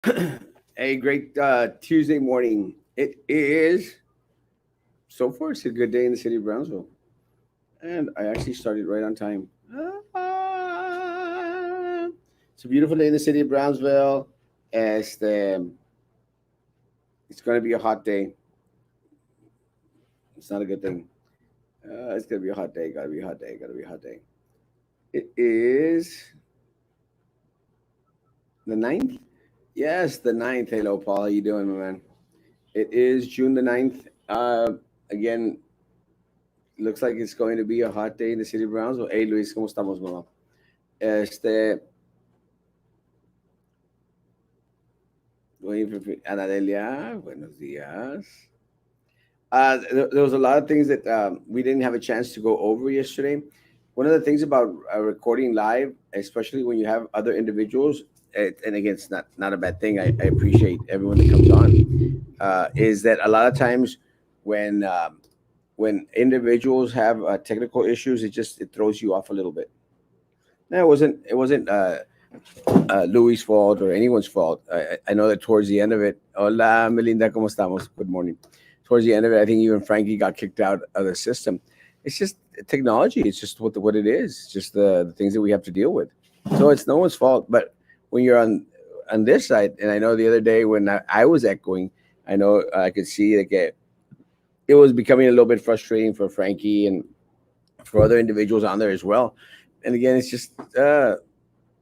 A great Tuesday morning. It is, so far, it's a good day in the city of Brownsville. And I actually started right on time. Ah, it's a beautiful day in the city of Brownsville. Este, it's going to be a hot day. It's not a good thing. It's going to be a hot day. Got to be a hot day. Got to be a hot day. It is the ninth. Yes, the ninth. Hello, Paul. How you doing, my man? It is June the ninth. Again, looks like it's going to be a hot day in the city of Brownsville. Hey, Luis, ¿cómo estamos, mamá? Este, Anadelia, buenos días. There was a lot of things that we didn't have a chance to go over yesterday. One of the things about recording live, especially when you have other individuals, and again, it's not a bad thing. I appreciate everyone that comes on. Is that a lot of times when individuals have technical issues, it throws you off a little bit. No, it wasn't Louis' fault or anyone's fault. I know that towards the end of it, hola Melinda, ¿cómo estamos? Good morning. Towards the end of it, I think even Frankie got kicked out of the system. It's just technology. It's just what it is. It's just the things that we have to deal with. So it's no one's fault. But when you're on this side, and I know the other day when I was echoing, I know I could see like it was becoming a little bit frustrating for Frankie and for other individuals on there as well. And again, it's just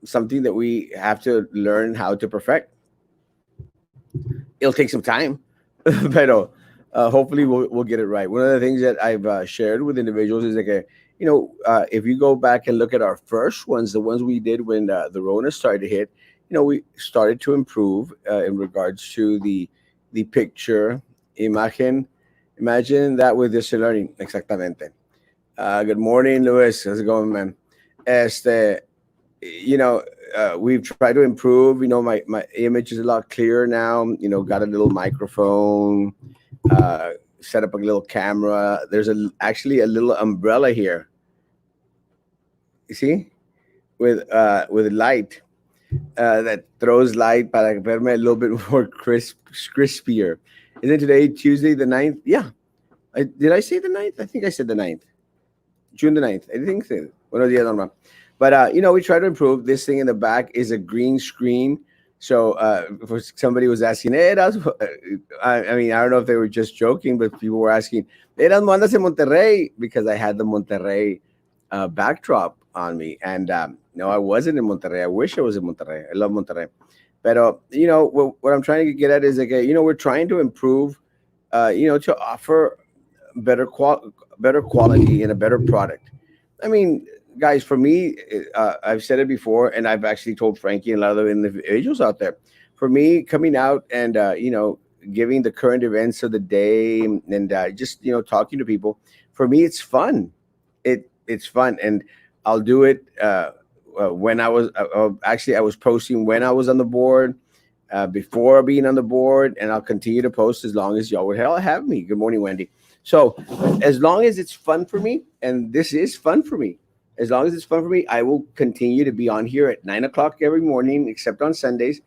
something that we have to learn how to perfect. It'll take some time, but hopefully we'll get it right. One of the things that I've shared with individuals is like if you go back and look at our first ones, the ones we did when the Rona started to hit, we started to improve in regards to the picture, imagen. Imagine that with distance learning, exactamente. Good morning, Luis. How's it going, man? Este, you know, we've tried to improve. My image is a lot clearer now. Got a little microphone, uh, set up a little camera. There's actually a little umbrella here. You see, with light that throws light para verme a little bit more crispier. Isn't today Tuesday the ninth? Yeah. Did I say the ninth? I think I said the ninth. June the ninth. I think so. Buenos días, Norma. But we try to improve. This thing in the back is a green screen. So for somebody was asking, hey, I mean, I don't know if they were just joking, but people were asking, Erasmo, andas en Monterrey? Because I had the Monterrey backdrop on me. And no, I wasn't in Monterrey. I wish I was in Monterrey. I love Monterrey. But, what I'm trying to get at is, like, we're trying to improve, to offer better quality and a better product. I mean, guys, for me, I've said it before, and I've actually told Frankie and a lot of the individuals out there. For me, coming out and giving the current events of the day and just talking to people, for me, it's fun. It's fun, and I'll do it when I was posting when I was on the board. Before being on the board, and I'll continue to post as long as y'all would hell have me. Good morning, Wendy. So, as long as it's fun for me, and this is fun for me, as long as it's fun for me, I will continue to be on here at 9 o'clock every morning, except on Sundays.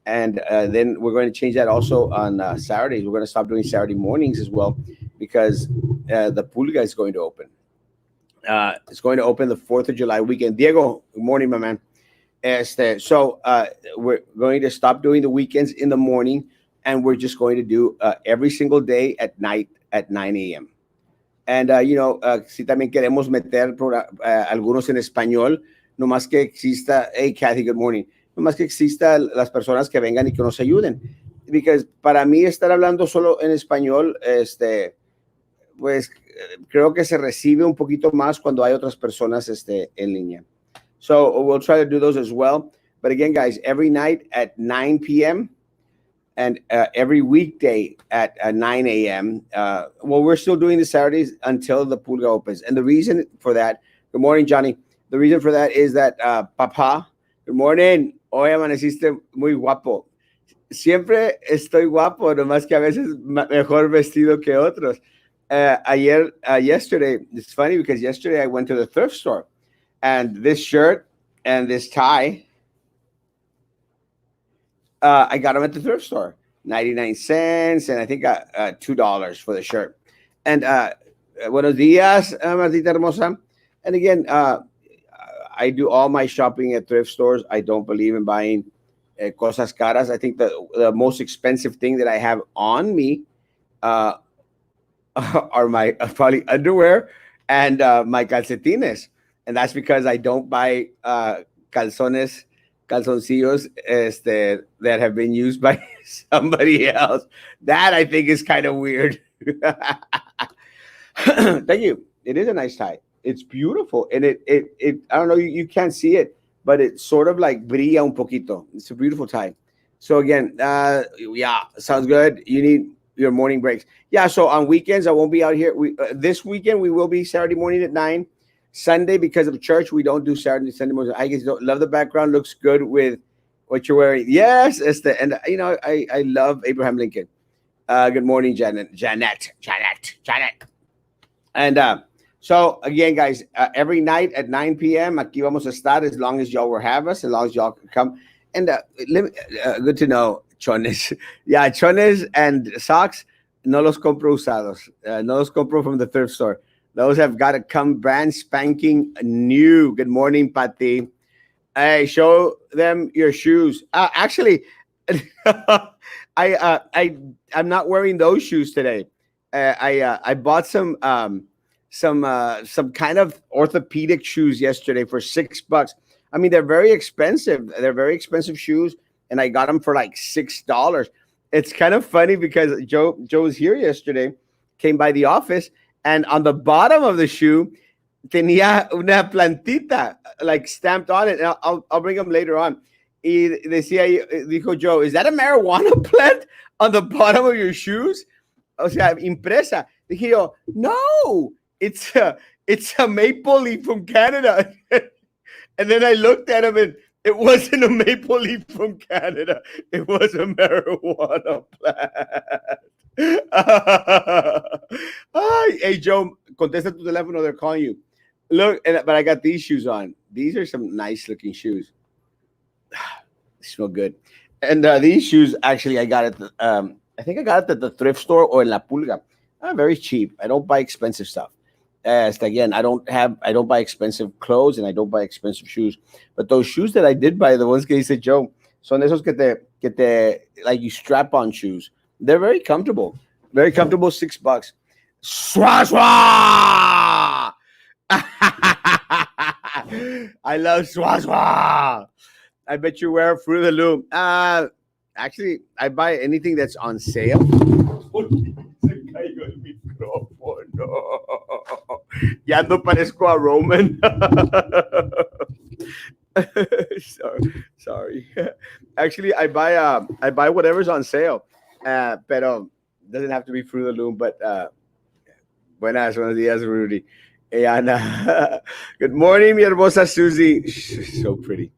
And then we're going to change that also on Saturdays. We're going to stop doing Saturday mornings as well because the Pulga is going to open. It's going to open the 4th of July weekend. Diego, good morning, my man. So we're going to stop doing the weekends in the morning, and we're just going to do every single day at night at 9 a.m. And, si también queremos meter algunos en español, no más que exista, hey, Kathy, good morning, no más que exista las personas que vengan y que nos ayuden. Because para mí estar hablando solo en español, pues creo que se recibe un poquito más cuando hay otras personas en línea. So we'll try to do those as well. But again, guys, every night at 9 p.m. and every weekday at 9 a.m. Well, we're still doing the Saturdays until the Pulga opens. And the reason for that, good morning, Johnny. The reason for that is that, Papa, good morning. Hoy amaneciste muy guapo. Siempre estoy guapo, nomás que a veces mejor vestido que otros. Yesterday, it's funny because yesterday I went to the thrift store. And this shirt and this tie, I got them at the thrift store, 99 cents, and I think $2 for the shirt. And buenos dias, Martita Hermosa. And again, I do all my shopping at thrift stores. I don't believe in buying cosas caras. I think the most expensive thing that I have on me uh, are my probably underwear and my calcetines, and that's because I don't buy calzones, calzoncillos, that have been used by somebody else. That I think is kind of weird. Thank you. It is a nice tie. It's beautiful, and it I don't know, you can't see it, but it's sort of like brilla un poquito. It's a beautiful tie. So again, yeah, sounds good. You need your morning breaks. Yeah. So on weekends, I won't be out here. We This weekend we will be Saturday morning at 9. Sunday, because of church, we don't do Saturday Sunday morning. I guess don't love the background. Looks good with what you're wearing. Yes, it's the and I love Abraham Lincoln. Good morning, Janet. And so again, guys, every night at 9 p.m. aquí vamos a estar as long as y'all will have us, as long as y'all can come. And good to know, chones. Yeah, chones and socks, no los compro usados. No los compro from the thrift store. Those have got to come brand spanking new. Good morning, Pati. Hey, show them your shoes. Actually, I'm not wearing those shoes today. I bought some kind of orthopedic shoes yesterday for $6. I mean, they're very expensive. They're very expensive shoes, and I got them for like $6. It's kind of funny because Joe was here yesterday, came by the office, and on the bottom of the shoe tenía una plantita like stamped on it. And I'll bring them later on. Y decía, dijo Joe, is that a marijuana plant on the bottom of your shoes? O sea, impresa. Dije yo, no, it's a maple leaf from Canada. And then I looked at him, and it wasn't a maple leaf from Canada. It was a marijuana plant. Hey, Joe, contesta tu teléfono. They're calling you. Look, but I got these shoes on. These are some nice looking shoes. They smell good. And these shoes, actually, I got it. I think I got it at the thrift store or in La Pulga. Very cheap. I don't buy expensive stuff. Again, I don't buy expensive clothes, and I don't buy expensive shoes. But those shoes that I did buy, the ones que dice Joe, son esos que te like you strap on shoes. They're very comfortable. Very comfortable, $6. Swah swah! I love swah swah. I bet you wear Fruit of the Loom. Actually, I buy anything that's on sale. Ya no parezco a Roman. Sorry. Actually, I buy whatever's on sale. Pero doesn't have to be Fruit of the Loom. But buenos días, Rudy. Hey, Ana. Good morning, mi hermosa Susie. So pretty.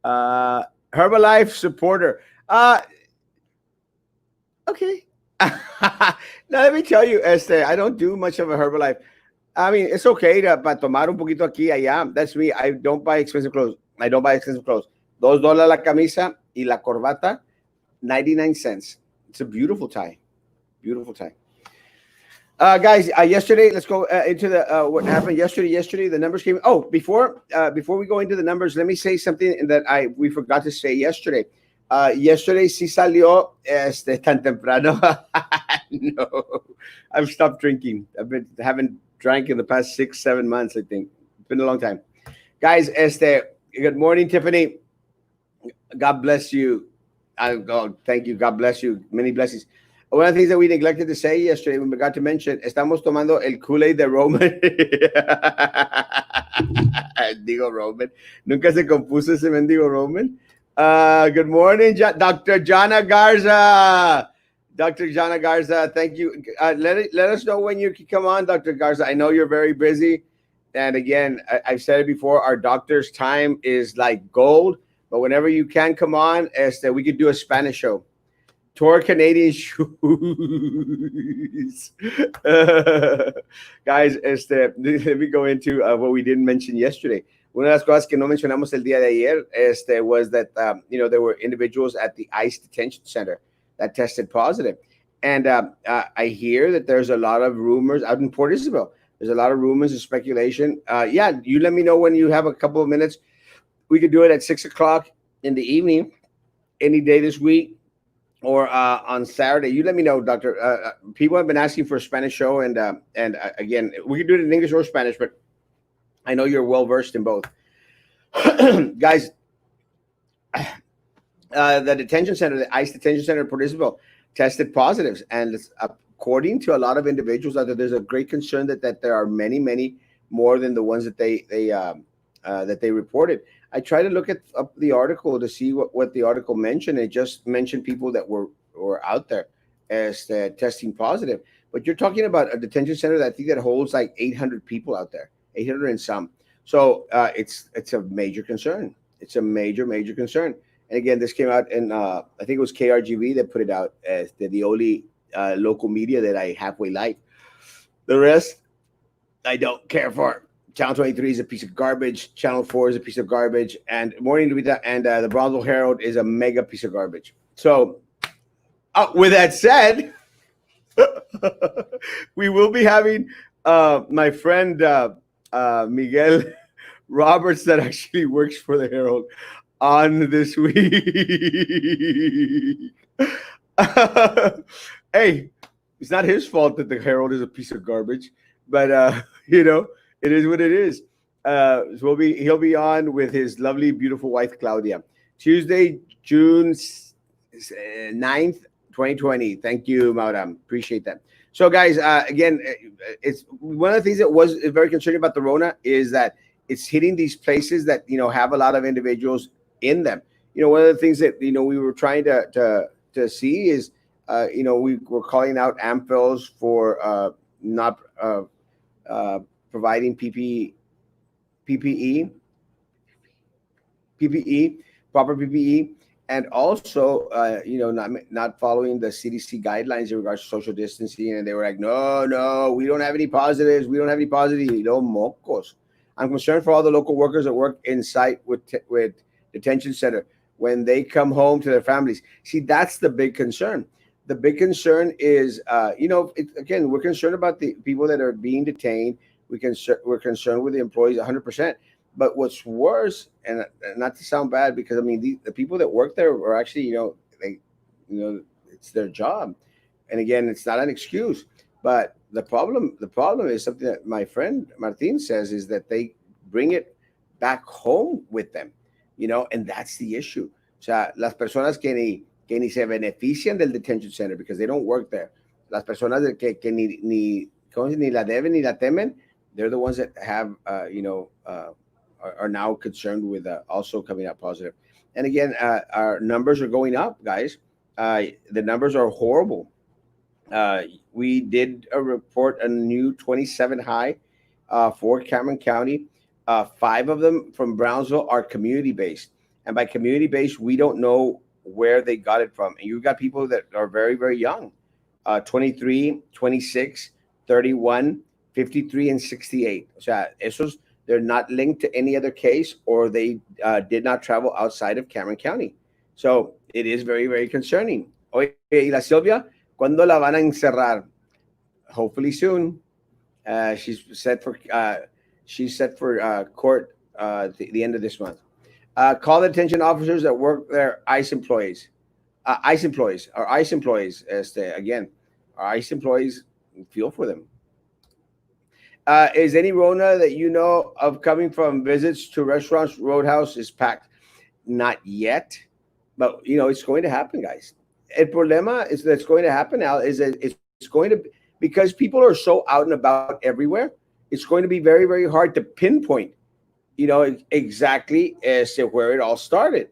Herbalife supporter. Okay. Now let me tell you, I don't do much of a Herbalife. I mean, it's okay para tomar un poquito aquí allá. That's me. I don't buy expensive clothes. $2 la camisa y la corbata, 99 cents. It's a beautiful tie. Beautiful tie. Guys, yesterday, let's go into the what happened yesterday. Yesterday, the numbers came. Oh, before we go into the numbers, let me say something that we forgot to say yesterday. Yesterday sí salió tan temprano. No, I've stopped drinking. Haven't drank in the past 6-7 months. I think it's been a long time. Guys, good morning, Tiffany. God bless you. Thank you. God bless you. Many blessings. One of the things that we neglected to say yesterday, we forgot to mention, estamos tomando el Kool-Aid de Roman. Digo Roman. Nunca se compuso ese mendigo Roman. Good morning, Dr. Jana Garza. Dr. Jana Garza, thank you. Let us know when you can come on, Dr. Garza. I know you're very busy. And again, I've said it before, our doctor's time is like gold. But whenever you can come on, we could do a Spanish show. Tour Canadian shoes. Guys, let me go into what we didn't mention yesterday. Una de las cosas que no mencionamos el día de ayer was that, there were individuals at the ICE detention center that tested positive. And I hear that there's a lot of rumors out in Port Isabel. There's a lot of rumors and speculation. Yeah, you let me know when you have a couple of minutes. We could do it at 6 o'clock in the evening, any day this week, or on Saturday. You let me know, Doctor. People have been asking for a Spanish show, and again, we can do it in English or Spanish, but I know you're well versed in both. Guys, the detention center, the ICE detention center in Port Isabel, tested positives, and according to a lot of individuals out there, there's a great concern that there are many, many more than the ones that they reported. I tried to look at up the article to see what the article mentioned. It just mentioned people that were out there as testing positive. But you're talking about a detention center that I think that holds like 800 people out there, 800 and some. So it's a major concern. It's a major concern. And again, this came out in I think it was KRGV that put it out as the only local media that I halfway like. The rest, I don't care for. Channel 23 is a piece of garbage. Channel 4 is a piece of garbage. And Morning Lupita and the Brownsville Herald is a mega piece of garbage. So, with that said, we will be having my friend Miguel Roberts, that actually works for the Herald, on this week. Hey, it's not his fault that the Herald is a piece of garbage, but it is what it is. So he'll be on with his lovely, beautiful wife Claudia, Tuesday, June 9th, 2020. Thank you, Maura. Appreciate that. So, guys, again, it's one of the things that was very concerning about the Rona is that it's hitting these places that have a lot of individuals in them. One of the things that we were trying to see is we were calling out AMPHILs for not providing PPE, proper PPE, and also not following the CDC guidelines in regards to social distancing. And they were like, no, we don't have any positives. We don't have any positives. Mocos. I'm concerned for all the local workers that work in site with detention center when they come home to their families. See, that's the big concern. The big concern is, again, we're concerned about the people that are being detained. We're concerned with the employees 100%. But what's worse, and not to sound bad, because I mean the people that work there are actually, it's their job, and again, it's not an excuse. But the problem is something that my friend Martin says is that they bring it back home with them, and that's the issue. O sea, las personas que ni se benefician del detention center because they don't work there. Las personas que ni la deben ni la temen, they're the ones that have, are now concerned with also coming out positive. And again, our numbers are going up, guys. The numbers are horrible. We did report a new 27 high for Cameron County. 5 of them from Brownsville are community based. And by community based, we don't know where they got it from. And you've got people that are very, very young, 23, 26, 31, 53, and 68. O sea, esos, they're not linked to any other case, or they did not travel outside of Cameron County. So it is very, very concerning. Oye, y la Silvia, ¿cuándo la van a encerrar? Hopefully soon. She's set for court the end of this month. Call the attention officers that work there, ICE employees. ICE employees. Again, our ICE employees, feel for them. Is any Rona that you know of coming from visits to restaurants? Roadhouse is packed. Not yet, but it's going to happen, guys. El problema is that's going to happen now is that it's going to, because people are so out and about everywhere, it's going to be very, very hard to pinpoint, exactly as to where it all started.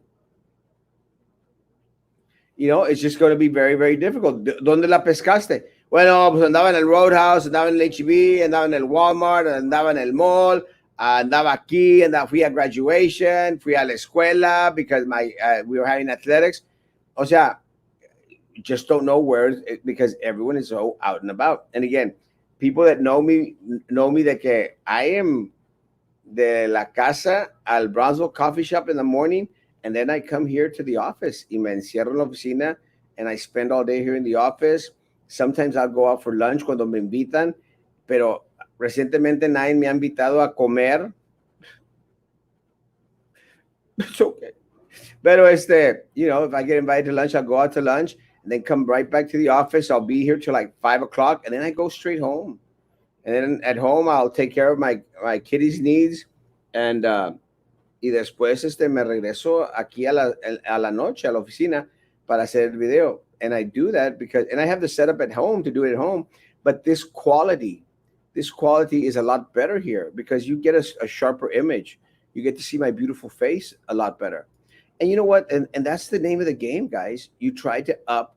It's just going to be very, very difficult. ¿Dónde la pescaste? Bueno, pues andaba en el Roadhouse, andaba en el H-E-B, andaba en el Walmart, andaba en el mall, andaba aquí, fui a graduation, fui a la escuela because we were having athletics. O sea, just don't know where, because everyone is so out and about. And again, people that know me that I am de la casa al Brownsville coffee shop in the morning, and then I come here to the office. Y me encierro en la oficina, and I spend all day here in the office. Sometimes I'll go out for lunch cuando me invitan, pero recientemente nadie me ha invitado a comer. It's okay. Pero if I get invited to lunch, I'll go out to lunch and then come right back to the office. I'll be here till like 5 o'clock, and then I go straight home. And then at home, I'll take care of my kitty's needs, and y después me regreso aquí a la noche a la oficina para hacer el video. And I do that because, and I have the setup at home to do it at home, but this quality is a lot better here because you get a sharper image. You get to see my beautiful face a lot better. And you know what? And that's the name of the game, guys. You try to up,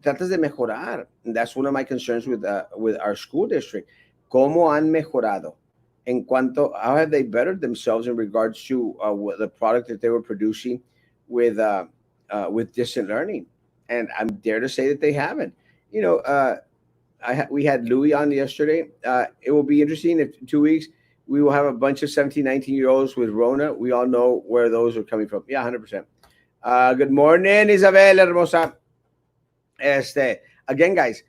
tratas de mejorar. And that's one of my concerns with our school district. ¿Cómo han mejorado? En cuanto, how have they bettered themselves in regards to the product that they were producing with with distant learning? And I'm dare to say that they haven't. You know, we had Louis on yesterday. It will be interesting if in 2 weeks we will have a bunch of 17, 19 year olds with Rona. We all know where those are coming from. Yeah, 100%. Good morning, Isabel Hermosa. Again, guys,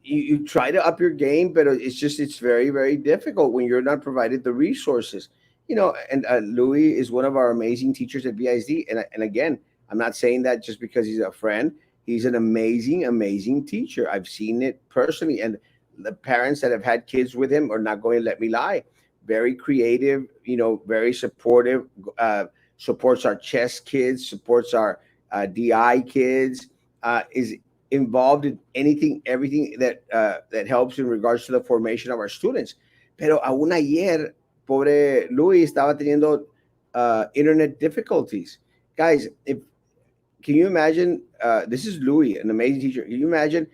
you try to up your game, but it's very, very difficult when you're not provided the resources. And Louis is one of our amazing teachers at BISD. And again, I'm not saying that just because he's a friend. He's an amazing, amazing teacher. I've seen it personally. And the parents that have had kids with him are not going to let me lie. Very creative, very supportive, supports our chess kids, supports our DI kids, is involved in anything, everything that helps in regards to the formation of our students. Pero aún ayer, pobre Luis estaba teniendo internet difficulties. Guys, if can you imagine? This is Louis, an amazing teacher. Can you imagine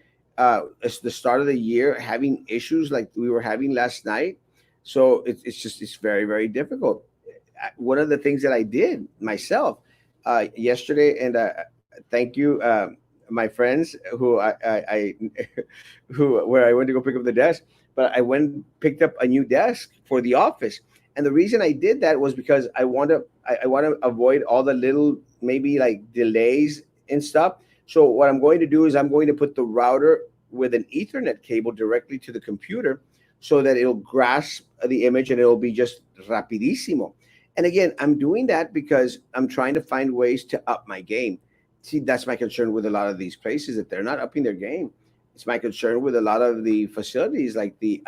it's the start of the year having issues like we were having last night? So it's very, very difficult. One of the things that I did myself yesterday, and thank you, my friends who I who where I went to go pick up the desk, but I went and picked up a new desk for the office. And the reason I did that was because I want to avoid all the little maybe like delays and stuff. So what I'm going to do is I'm going to put the router with an Ethernet cable directly to the computer so that it'll grasp the image and it'll be just rapidísimo. And again, I'm doing that because I'm trying to find ways to up my game. See, that's my concern with a lot of these places that they're not upping their game. It's my concern with a lot of the facilities like the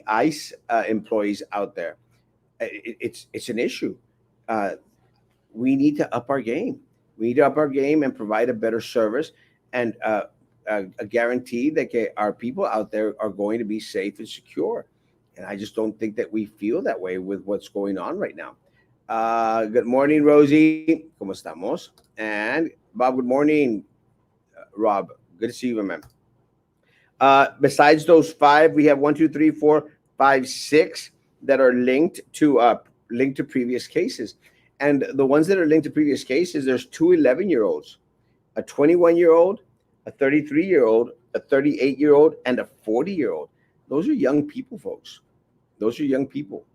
ICE employees out there. It's an issue. Uh, we need to up our game. We need to up our game and provide a better service and a guarantee that our people out there are going to be safe and secure. And I just don't think that we feel that way with what's going on right now. Good morning, Rosie. ¿Cómo estamos? And Bob, good morning, Rob. Good to see you, my man. Besides those five, we have one, two, three, four, five, six that are linked to previous cases. And the ones that are linked to previous cases, there's two 11-year-olds, a 21-year-old, a 33-year-old, a 38-year-old, and a 40-year-old. Those are young people, folks. Those are young people.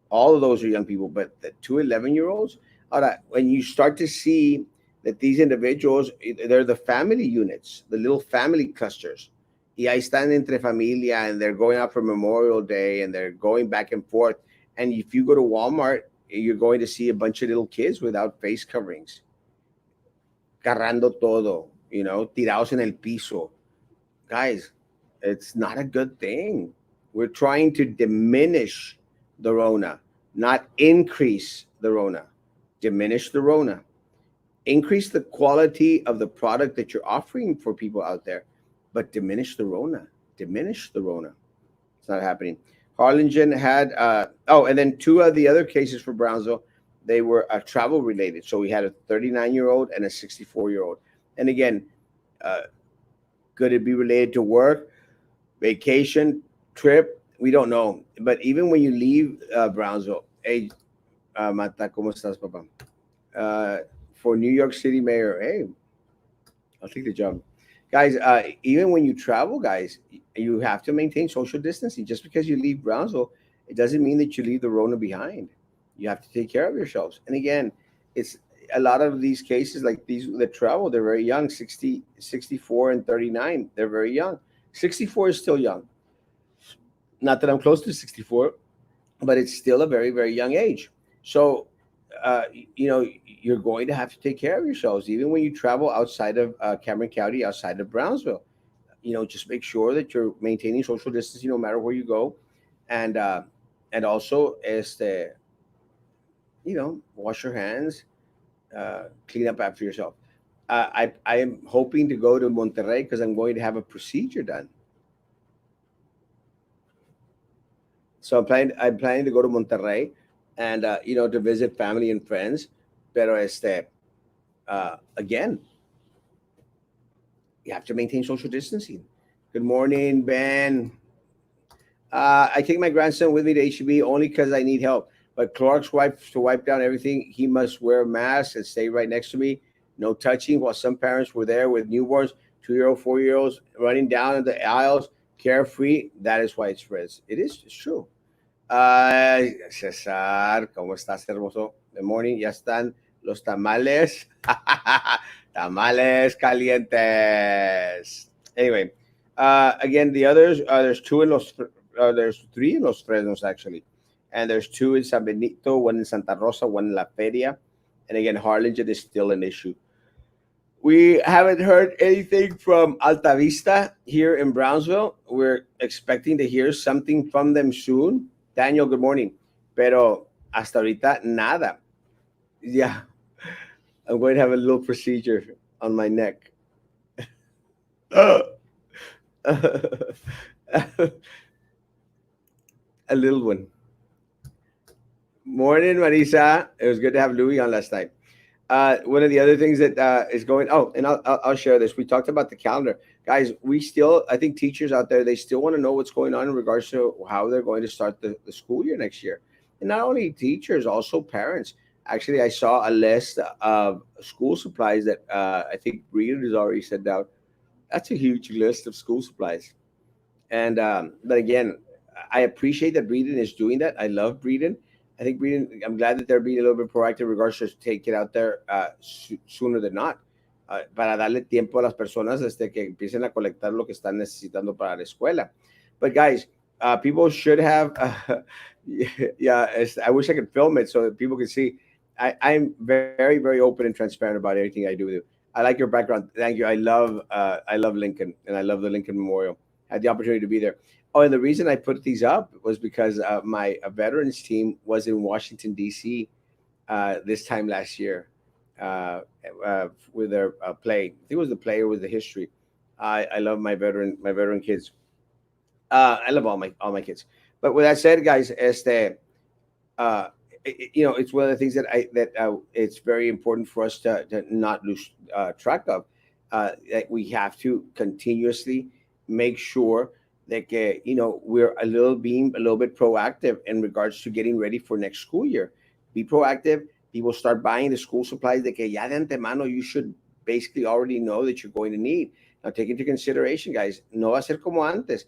All of those are young people, but the two 11-year-olds, all right, when you start to see that these individuals, they're the family units, the little family clusters. Y ahí están entre familia, and they're going out for Memorial Day, and they're going back and forth. And if you go to Walmart, you're going to see a bunch of little kids without face coverings, cargando todo, tirados en el piso. Guys, it's not a good thing. We're trying to diminish the Rona, not increase the Rona. Diminish the Rona. Increase the quality of the product that you're offering for people out there, but diminish the Rona. Diminish the Rona. It's not happening. Harlingen had, and then two of the other cases for Brownsville, they were travel related. So we had a 39-year-old and a 64-year-old. And again, could it be related to work, vacation, trip? We don't know. But even when you leave Brownsville, hey, Mata, ¿cómo estás, papá? For New York City mayor, hey, I'll take the job. Guys, even when you travel, guys, you have to maintain social distancing. Just because you leave Brownsville, it doesn't mean that you leave the Rona behind. You have to take care of yourselves. And again, it's a lot of these cases like these that travel, they're very young, 60, 64, and 39. They're very young. 64 is still young. Not that I'm close to 64, but it's still a very, very young age. So, uh, you're going to have to take care of yourselves, even when you travel outside of Cameron County, outside of Brownsville. Just make sure that you're maintaining social distancing no matter where you go, and also wash your hands, clean up after yourself. I am hoping to go to Monterrey because I'm going to have a procedure done. So I'm planning to go to Monterrey, and to visit family and friends. Pero again, you have to maintain social distancing. Good morning, Ben. I take my grandson with me to HEB only because I need help. But Clorox wipes to wipe down everything. He must wear a mask and stay right next to me. No touching. While some parents were there with newborns, 2-year-old, 4-year-olds running down the aisles, carefree. That is why it spreads. It is. It's true. Ay, César, ¿cómo estás, hermoso? Good morning. Ya están los tamales. Tamales calientes. Anyway, again, the others, there's three in Los Fresnos actually, and there's two in San Benito, one in Santa Rosa, one in La Feria, and again, Harlingen is still an issue. We haven't heard anything from Alta Vista here in Brownsville. We're expecting to hear something from them soon. Daniel, good morning. Pero hasta ahorita, nada. Yeah, I'm going to have a little procedure on my neck. A little one. Morning, Marisa. It was good to have Louis on last night. One of the other things that is going. Oh, and I'll share this. We talked about the calendar, guys. We still, I think, teachers out there, they still want to know what's going on in regards to how they're going to start the school year next year, and not only teachers, also parents. Actually, I saw a list of school supplies that I think Breeder has already sent out. That's a huge list of school supplies. And but again, I appreciate that Breeden is doing that. I love Breeden. I think Breeden. I'm glad that they're being a little bit proactive, regardless to take it out there sooner than not, para darle tiempo a las personas que empiecen a colectar lo que están necesitando para la escuela. But guys, people should have. Yeah, I wish I could film it so that people can see. I'm very, very open and transparent about everything I do with you. I like your background. Thank you. I love Lincoln, and I love the Lincoln Memorial. Had the opportunity to be there. Oh, and the reason I put these up was because my veterans team was in Washington D.C. This time last year uh, with their play. I think it was the play or was the history. I love my veteran kids. I love all my kids. But with that said, guys, uh, it's one of the things that it's very important for us to not lose track of. That we have to continuously make sure that we're being a little bit proactive in regards to getting ready for next school year. Be proactive. People start buying the school supplies that ya de antemano you should basically already know that you're going to need. Now take into consideration, guys, no va a ser como antes.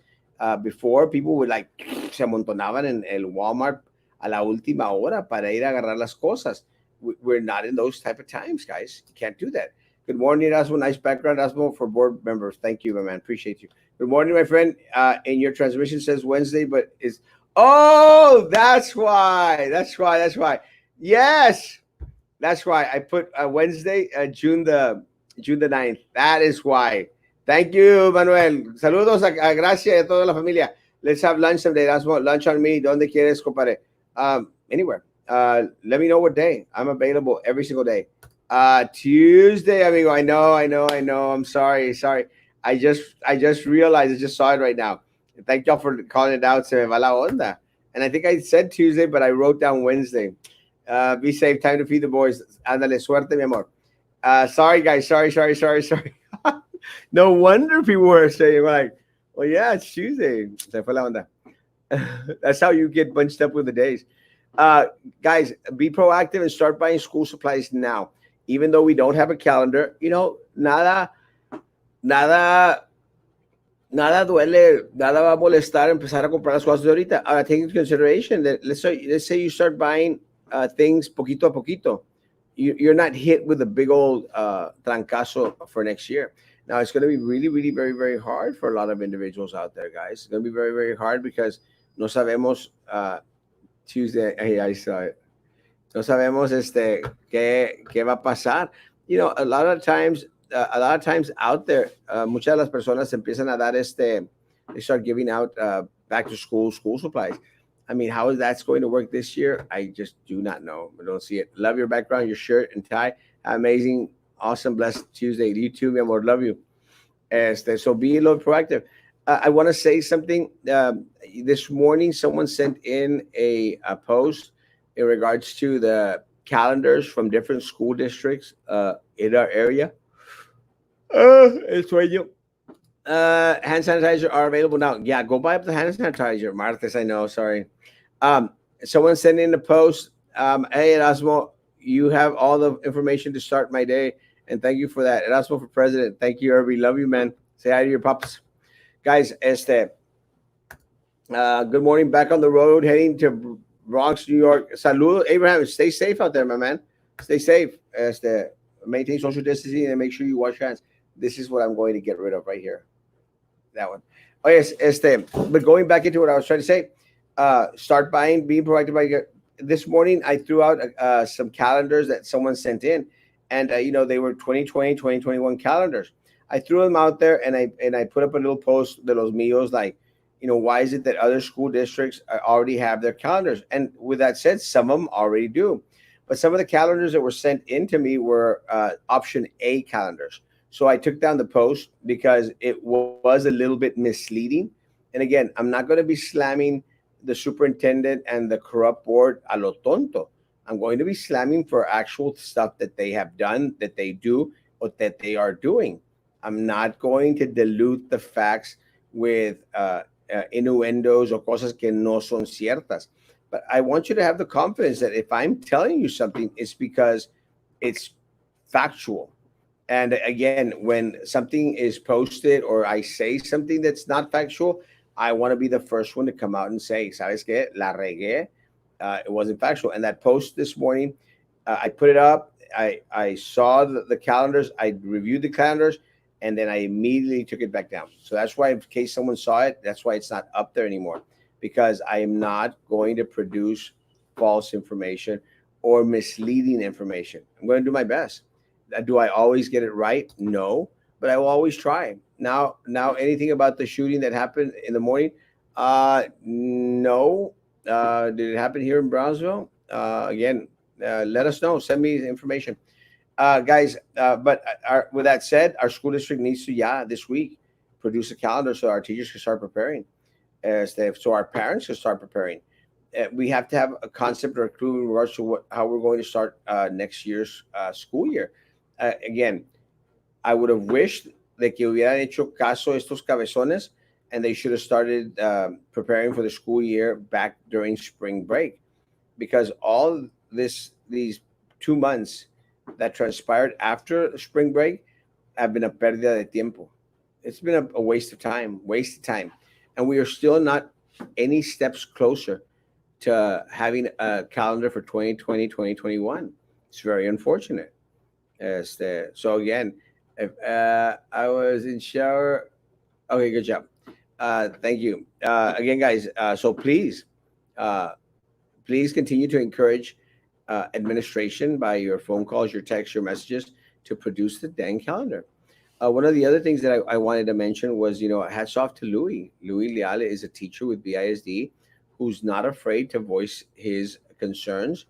Before people would like se amontonaban en el Walmart a la última hora para ir a agarrar las cosas. We're not in those type of times, guys. You can't do that. Good morning, Erasmo. Nice background, Erasmo, for board members. Thank you, my man. Appreciate you. Good morning, my friend. In your transmission says Wednesday, but is oh, that's why. That's why. That's why. Yes, that's why I put Wednesday, June the 9th. That is why. Thank you, Manuel. Saludos a Gracia y a toda la familia. Let's have lunch someday. That's what lunch on me. ¿Dónde quieres, compadre? Anywhere. Let me know what day. I'm available every single day. Tuesday, amigo. I know. I'm sorry. I just realized. I just saw it right now. Thank y'all for calling it out. Se me va la onda. And I think I said Tuesday, but I wrote down Wednesday. Be safe. Time to feed the boys. Ándale, suerte, mi amor. Sorry, guys. Sorry. No wonder people were saying like, "Well, yeah, it's Tuesday." Se fue la onda. That's how you get bunched up with the days. Uh, Guys, be proactive and start buying school supplies now. Even though we don't have a calendar, nada nada duele, nada va a molestar empezar a comprar las cosas de ahorita. Ahora, take into consideration that let's say you start buying things poquito a poquito. You're not hit with a big old trancazo for next year. Now, it's going to be really, really, very, very hard for a lot of individuals out there, guys. It's going to be very, very hard because no sabemos Tuesday. Hey, I saw it. No sabemos qué va a pasar. A lot of times, out there, muchas de las personas empiezan a dar they start giving out back to school supplies. I mean, how is that's going to work this year? I just do not know. I don't see it. Love your background, your shirt and tie. Amazing, awesome, blessed Tuesday. You too, mi amor. Love you. So be a little proactive. I want to say something. This morning, someone sent in a post in regards to the calendars from different school districts in our area. El sueño. Hand sanitizer are available now. Yeah, go buy up the hand sanitizer. Martes, I know. Sorry. Um, Someone sent in a post. Hey, Erasmo, you have all the information to start my day. And thank you for that. Erasmo for president. Thank you, Irby. Love you, man. Say hi to your pups. Guys, good morning. Back on the road, heading to Bronx, New York. Saludos, Abraham. Stay safe out there, my man. Stay safe. Maintain social distancing and make sure you wash your hands. This is what I'm going to get rid of right here. That one. Oh yes, but going back into what I was trying to say, start buying, being proactive. This morning, I threw out some calendars that someone sent in, and they were 2020, 2021 calendars. I threw them out there, and I put up a little post de los míos, like, why is it that other school districts already have their calendars? And with that said, some of them already do, but some of the calendars that were sent in to me were option A calendars. So I took down the post because it was a little bit misleading. And again, I'm not going to be slamming the superintendent and the corrupt board a lo tonto. I'm going to be slamming for actual stuff that they have done, that they do, or that they are doing. I'm not going to dilute the facts with innuendos or cosas que no son ciertas. But I want you to have the confidence that if I'm telling you something, it's because it's factual. And again, when something is posted or I say something that's not factual, I want to be the first one to come out and say, "Sabes qué? La regué. It wasn't factual." And that post this morning, I put it up. I saw the calendars. I reviewed the calendars, and then I immediately took it back down. So that's why, in case someone saw it, that's why it's not up there anymore, because I am not going to produce false information or misleading information. I'm going to do my best. Do I always get it right? No, but I will always try. Now, anything about the shooting that happened in the morning? No. Did it happen here in Brownsville? Again, let us know. Send me the information, guys. But with that said, our school district needs to, yeah, this week produce a calendar so our teachers can start preparing, so our parents can start preparing. We have to have a concept or a clue in regards to how we're going to start next year's school year. Again, I would have wished de que hubieran hecho caso estos cabezones, and they should have started preparing for the school year back during spring break, because all these 2 months that transpired after spring break have been a pérdida de tiempo. It's been a waste of time, and we are still not any steps closer to having a calendar for 2020, 2021. It's very unfortunate. So again, if I was in shower, okay, good job. Thank you. Again, guys, so uh, please continue to encourage administration by your phone calls, your texts, your messages to produce the dang calendar. One of the other things that I wanted to mention was, hats off to Louis. Louis Leale is a teacher with BISD who's not afraid to voice his concerns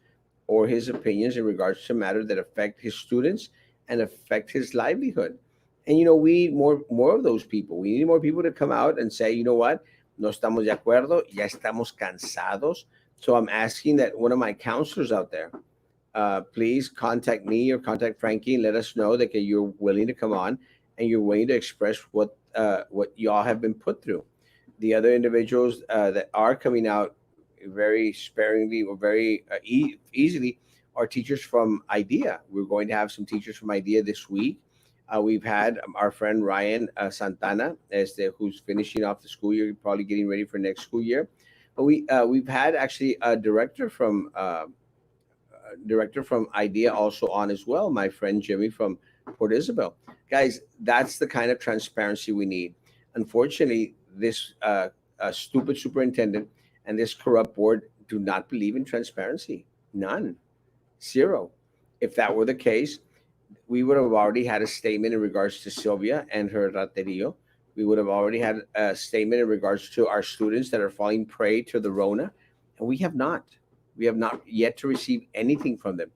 or his opinions in regards to matters that affect his students and affect his livelihood. And we need more of those people. We need more people to come out and say, you know what, no estamos de acuerdo, ya estamos cansados. So I'm asking that one of my counselors out there, please contact me or contact Frankie and let us know that you're willing to come on and you're willing to express what y'all have been put through. The other individuals that are coming out very sparingly or very easily are teachers from IDEA. We're going to have some teachers from IDEA this week. We've had our friend Ryan Santana, who's finishing off the school year, probably getting ready for next school year. But we've had actually a director from IDEA also on as well, my friend Jimmy from Port Isabel. Guys, that's the kind of transparency we need. Unfortunately, this stupid superintendent and this corrupt board do not believe in transparency. None. Zero. If that were the case, we would have already had a statement in regards to Sylvia and her raterio. We would have already had a statement in regards to our students that are falling prey to the Rona, and we have not. We have not yet to receive anything from them.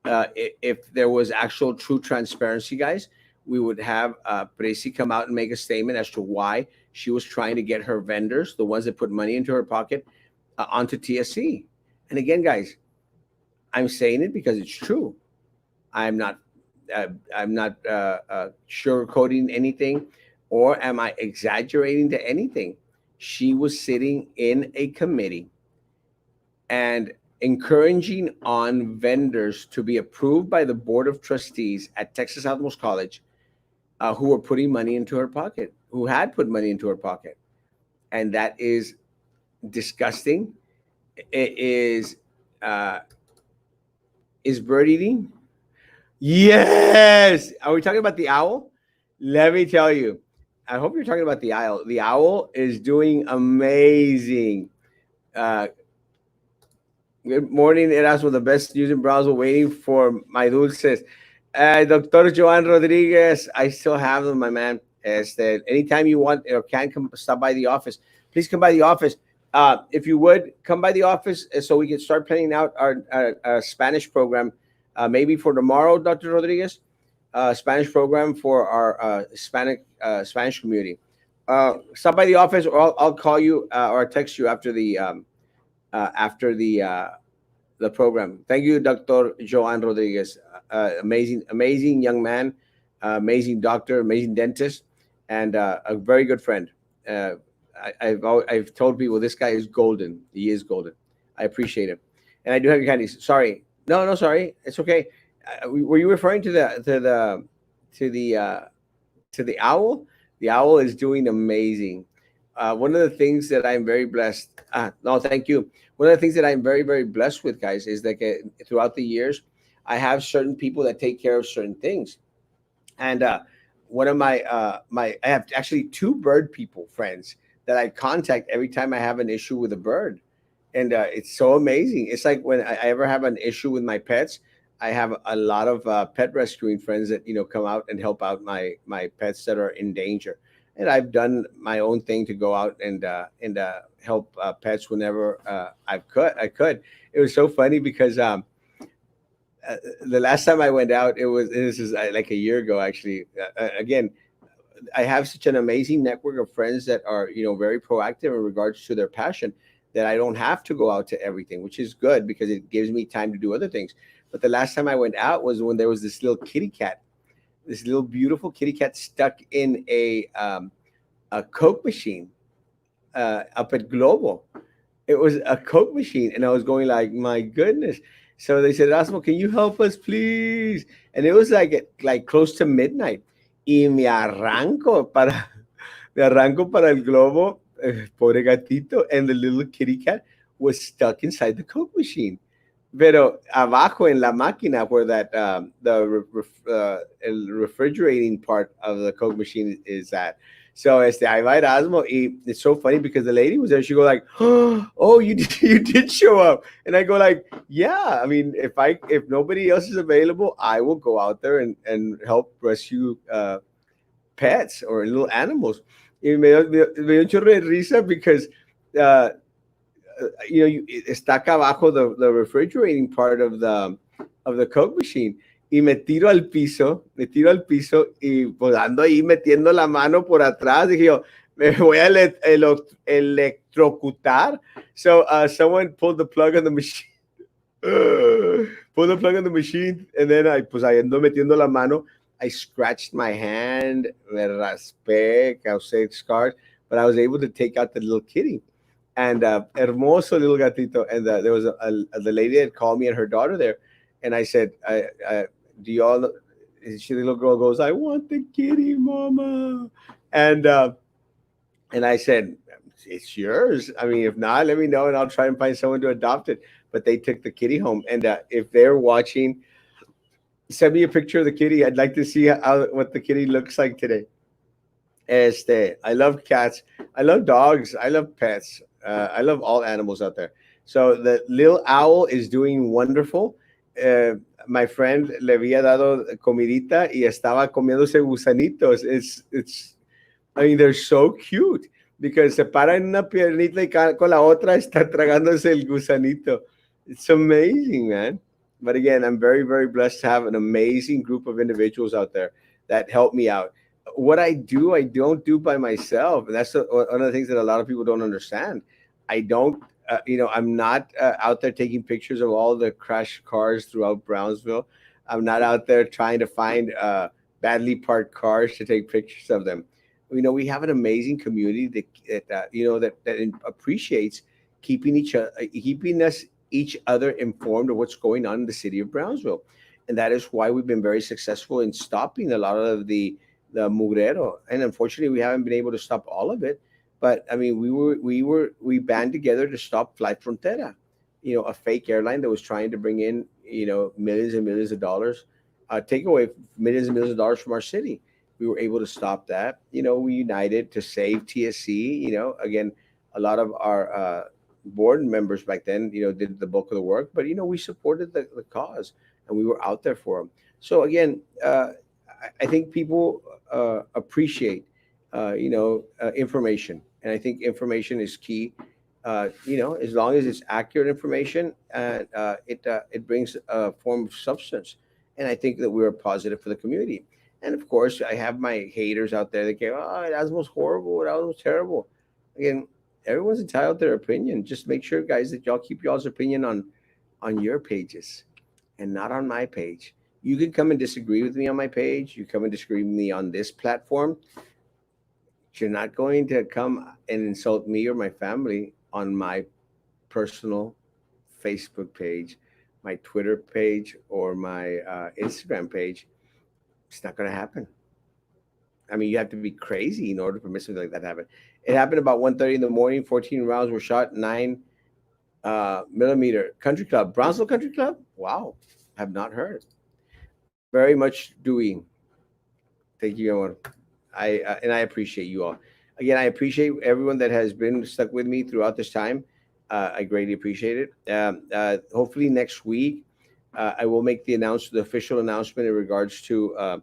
If there was actual true transparency, guys, we would have Presi come out and make a statement as to why she was trying to get her vendors, the ones that put money into her pocket, onto TSC. And again, guys, I'm saying it because it's true. I'm not I'm not sugarcoating anything, or am I exaggerating to anything? She was sitting in a committee and encouraging on vendors to be approved by the board of trustees at Texas Southmost College, who were putting money into her pocket, who had put money into her pocket, and that is disgusting. It uh, is bird eating. Yes. Are we talking about the owl? Let me tell you. I hope you're talking about the owl. The owl is doing amazing. Uh, Good morning, Erasmo, the best news in Brownsville, waiting for my dulces. Dr. Joan Rodriguez, I still have them, my man. Anytime you want or can come stop by the office, please come by the office. If you would, come by the office so we can start planning out our Spanish program, maybe for tomorrow, Dr. Rodriguez, Spanish program for our Spanish community. Stop by the office, or I'll call you or text you after the program. Thank you, Dr. Joan Rodriguez. Amazing young man, amazing doctor, amazing dentist, and a very good friend. Uh, I've told people this guy is golden. He is golden. I appreciate him, and I do have your candies. Sorry, no, sorry, it's okay. Were you referring to to the uh, the owl? The owl is doing amazing. One of the things that I'm very blessed. No, thank you. One of the things that I'm very blessed with, guys, is that throughout the years, I have certain people that take care of certain things, and one of I have actually two bird people friends that I contact every time I have an issue with a bird, and it's so amazing. It's like when I ever have an issue with my pets, I have a lot of pet rescuing friends that come out and help out my pets that are in danger. And I've done my own thing to go out and help pets whenever I could. It was so funny because the last time I went out, this is like a year ago actually. Again, I have such an amazing network of friends that are very proactive in regards to their passion, that I don't have to go out to everything, which is good because it gives me time to do other things. But the last time I went out was when there was this little kitty cat, this little beautiful kitty cat stuck in a Coke machine up at Global. It was a Coke machine, and I was going like, my goodness. So they said, Erasmo, can you help us, please? And it was like close to midnight. Y me arranco para el Globo, pobre gatito, and the little kitty cat was stuck inside the Coke machine. Pero abajo en la máquina where that el refrigerating part of the Coke machine is at. So ahí va Erasmo, y it's so funny because the lady was there. She go like, "Oh, you did show up," and I go like, "Yeah. I mean, if nobody else is available, I will go out there and help rescue pets or little animals." Y me dio un chorro de risa because uh, está acá abajo the refrigerating part of the Coke machine. Y me tiro al piso y pues ando ahí metiendo la mano por atrás. Dije yo, me voy a electrocutar. So someone pulled the plug on the machine. Pulled the plug on the machine, and then pues ahí ando metiendo la mano. I scratched my hand, me raspé, causé scars, but I was able to take out the little kitty. And hermoso little gatito. And there was the lady that called me and her daughter there, and I said, "Do you all the little girl goes, "I want the kitty, mama," and I said, "It's yours. I mean, if not, let me know, and I'll try and find someone to adopt it." But they took the kitty home, and if they're watching, send me a picture of the kitty. I'd like to see how what the kitty looks like today. I love cats. I love dogs. I love pets. I love all animals out there. So the little owl is doing wonderful. Uh, my friend le había dado comidita y estaba comiéndose gusanitos. It's I mean, they're so cute because se para en una piernita y con la otra está tragándose el gusanito. It's amazing, man. But again, I'm very, very blessed to have an amazing group of individuals out there that help me out. What I do, I don't do by myself. And that's one of the things that a lot of people don't understand. I don't, I'm not out there taking pictures of all the crashed cars throughout Brownsville. I'm not out there trying to find badly parked cars to take pictures of them. We have an amazing community that appreciates keeping us each other informed of what's going on in the city of Brownsville, and that is why we've been very successful in stopping a lot of the mugrero. And unfortunately, we haven't been able to stop all of it. But I mean, we band together to stop Flight Frontera, a fake airline that was trying to bring in millions and millions of dollars, take away millions and millions of dollars from our city. We were able to stop that. We united to save TSC. Again, a lot of our board members back then, did the bulk of the work, but we supported the cause and we were out there for them. So again, I think people appreciate, information, and I think information is key. As long as it's accurate information and it brings a form of substance, and I think that we're positive for the community. And of course, I have my haters out there that go, "Oh, that was horrible. That was terrible." Again, everyone's entitled to their opinion. Just make sure, guys, that y'all keep y'all's opinion on your pages and not on my page. You can come and disagree with me on my page. You come and disagree with me on this platform. You're not going to come and insult me or my family on my personal Facebook page, my Twitter page, or my Instagram page. It's not going to happen. I mean, you have to be crazy in order for something like that to happen. It happened about 1:30 in the morning. 14 rounds were shot. 9 millimeter Country Club, Brownsville Country Club. Wow, have not heard. Very much doing. Thank you, everyone. I appreciate you all. Again, I appreciate everyone that has been stuck with me throughout this time. I greatly appreciate it. Hopefully next week, I will make the official announcement in regards to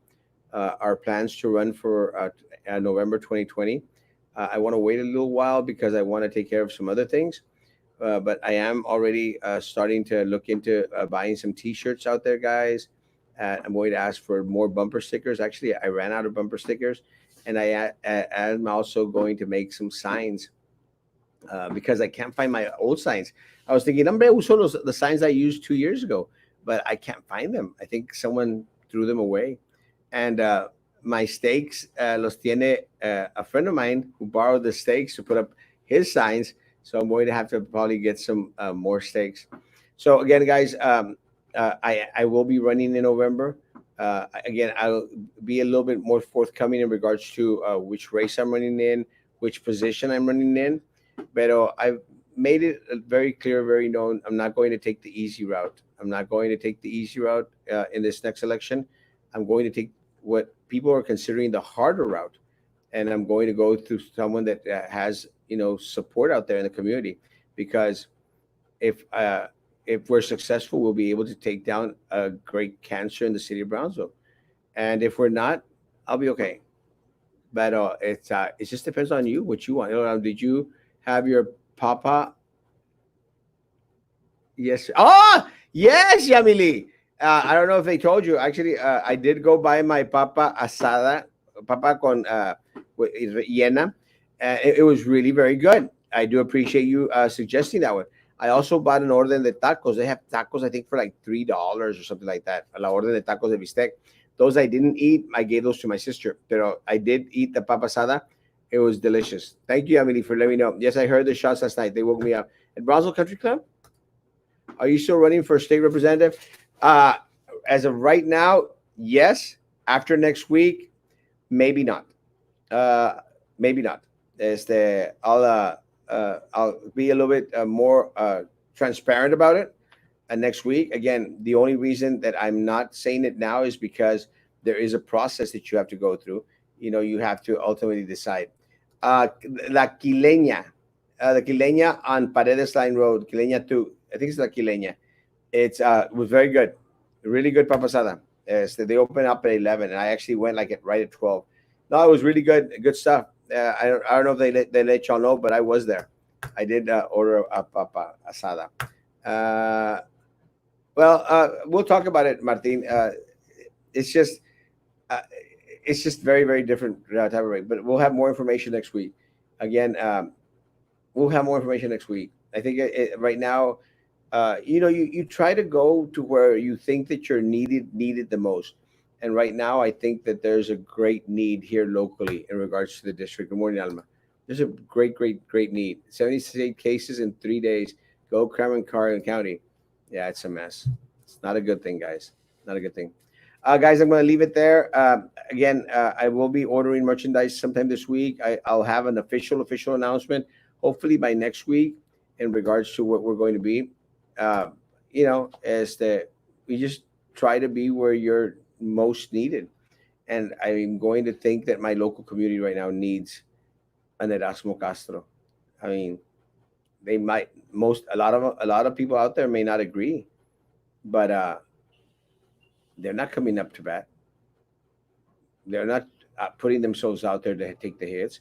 our plans to run for November 2020. I want to wait a little while because I want to take care of some other things. But I am already starting to look into buying some T-shirts out there, guys. I'm going to ask for more bumper stickers. Actually, I ran out of bumper stickers, and I'm also going to make some signs because I can't find my old signs. I was thinking, hombre, uso the signs I used 2 years ago, but I can't find them. I think someone threw them away. And my stakes los tiene a friend of mine who borrowed the stakes to put up his signs. So I'm going to have to probably get some more stakes. So again, guys, I will be running in November. Again, I'll be a little bit more forthcoming in regards to which race I'm running in, which position I'm running in. But I've made it very clear, very known. I'm not going to take the easy route. I'm not going to take the easy route in this next election. I'm going to take what people are considering the harder route, and I'm going to go through someone that has support out there in the community. Because if we're successful, we'll be able to take down a great cancer in the city of Brownsville. And if we're not, I'll be okay. But it just depends on you what you want. Did you have your papa? Yes. Oh, yes, Yamili. I don't know if they told you. Actually, I did go buy my papa asada, papa con yena. It was really very good. I do appreciate you suggesting that one. I also bought an orden de tacos. They have tacos, I think, for like $3 or something like that. La orden de tacos de bistec. Those I didn't eat. I gave those to my sister. Pero I did eat the papa asada. It was delicious. Thank you, Emily, for letting me know. Yes, I heard the shots last night. They woke me up. At Brownsville Country Club? Are you still running for state representative? Uh, as of right now, yes. After next week, maybe not. Uh, maybe not. I'll be a little bit more transparent about it next week. Again, the only reason that I'm not saying it now is because there is a process that you have to go through. You have to ultimately decide. Uh, La Quileña, the Quileña on Paredes Line Road, Quileña 2. I think it's La Quileña. It was very good, really good papasada. They opened up at 11, and I actually went like at right at 12. No, it was really good stuff. I don't know if they let y'all know, but I was there. I did order a papa asada. Uh, we'll talk about it, Martin. It's just uh, it's just very different type of rate, but we'll have more information next week. Again, we'll have more information next week. I think right now, you try to go to where you think that you're needed the most. And right now, I think that there's a great need here locally in regards to the district. Good morning, Alma. There's a great need. 78 cases in 3 days. Go Cameron County. Yeah, it's a mess. It's not a good thing, guys. Not a good thing. Guys, I'm going to leave it there. Again, I will be ordering merchandise sometime this week. I'll have an official announcement, hopefully by next week, in regards to what we're going to be. Uh, as the we just try to be where you're most needed, and I'm going to think that my local community right now needs an Erasmo Castro. I mean, they might most a lot of people out there may not agree, but they're not coming up to bat. They're not putting themselves out there to take the hits.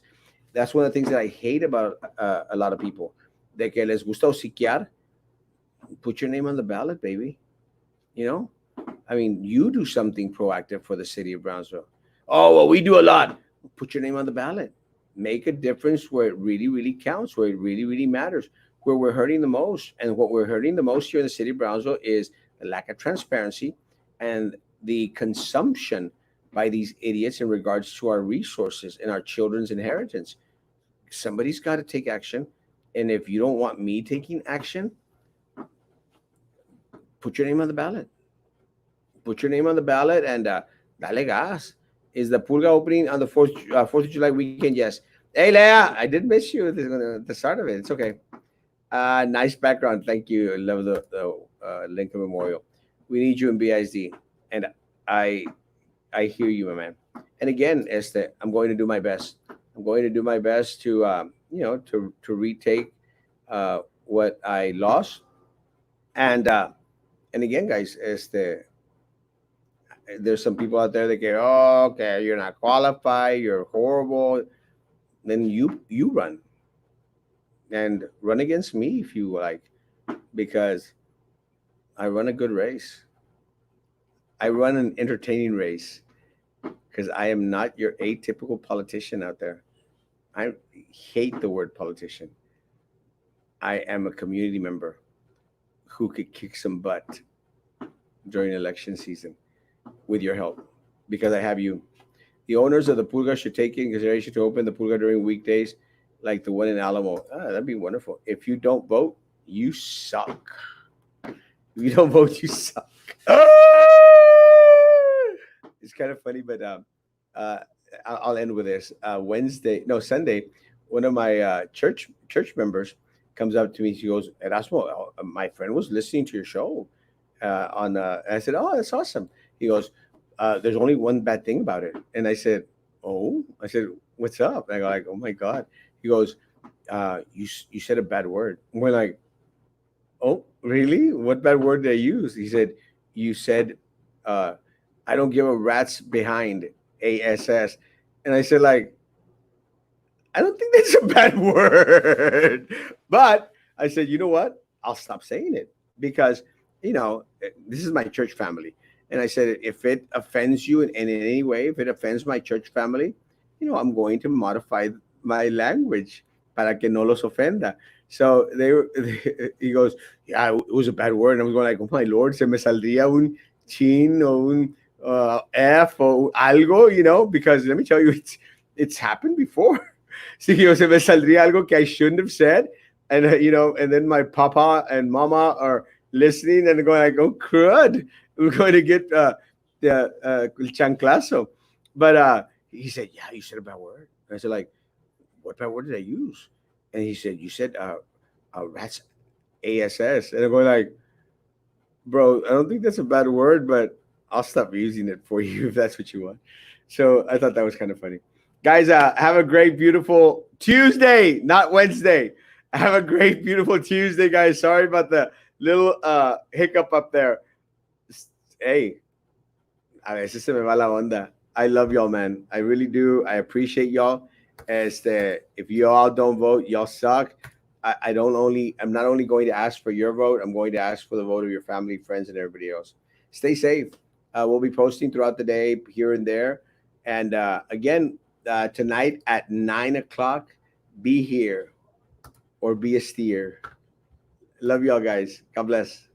That's one of the things that I hate about a lot of people. De que les gusta hociquear, put your name on the ballot, baby. You know, I mean, you do something proactive for the city of Brownsville. Oh, well, we do a lot. Put your name on the ballot. Make a difference where it really counts, where it really matters, where we're hurting the most. And what we're hurting the most here in the city of Brownsville is the lack of transparency and the consumption by these idiots in regards to our resources and our children's inheritance. Somebody's got to take action. And if you don't want me taking action, put your name on the ballot. Put your name on the ballot and dale gas. Is the Pulga opening on the 4th of July weekend? Yes. Hey, Leah, I did miss you at the start of it. It's okay. Nice background. Thank you. I love the Lincoln Memorial. We need you in BISD. And I I hear you, my man. And again, Este, I'm going to do my best. I'm going to do my best to, to retake what I lost. And again, guys, there's some people out there that go, oh, okay, you're not qualified, you're horrible. Then you run and run against me if you like, because I run a good race. I run an entertaining race because I am not your atypical politician out there. I hate the word politician. I am a community member who could kick some butt during election season with your help because I have you. The owners of the Pulga should take in consideration to open the Pulga during weekdays like the one in Alamo. That'd be wonderful. If you don't vote, you suck. If you don't vote, you suck. It's kind of funny, but uh, I'll end with this. Sunday, one of my church members comes up to me. She goes, Erasmo, my friend was listening to your show and I said, oh, that's awesome. He goes, there's only one bad thing about it. And I said, oh, I said, what's up? And I go like, oh my God. He goes, you said a bad word. And we're like, oh, really? What bad word did I use? He said, you said, I don't give a rat's behind, ASS. And I said, like, I don't think that's a bad word. But I said, you know what? I'll stop saying it because, this is my church family. And I said, if it offends you in any way, if it offends my church family, I'm going to modify my language para que no los ofenda. So he goes, yeah, it was a bad word. And I was going like, oh my Lord, se me saldría un chin o un F o algo, because let me tell you, it's happened before. Sí, se me saldría algo que I shouldn't have said. And, and then my papa and mama are listening and going like, oh, crud. We're going to get el chanclazo. But he said, yeah, you said a bad word. And I said, like, what bad word did I use? And he said, you said rats ASS. And I'm going like, bro, I don't think that's a bad word, but I'll stop using it for you if that's what you want. So I thought that was kind of funny. Guys, have a great, beautiful Tuesday, not Wednesday. Have a great, beautiful Tuesday, guys. Sorry about the little hiccup up there. Hey, a veces se me va la onda. I love y'all, man. I really do. I appreciate y'all. If you all don't vote, y'all suck. I don't only. I'm not only going to ask for your vote. I'm going to ask for the vote of your family, friends, and everybody else. Stay safe. We'll be posting throughout the day here and there. And again, tonight at 9 o'clock, be here or be a steer. Love y'all, guys. God bless.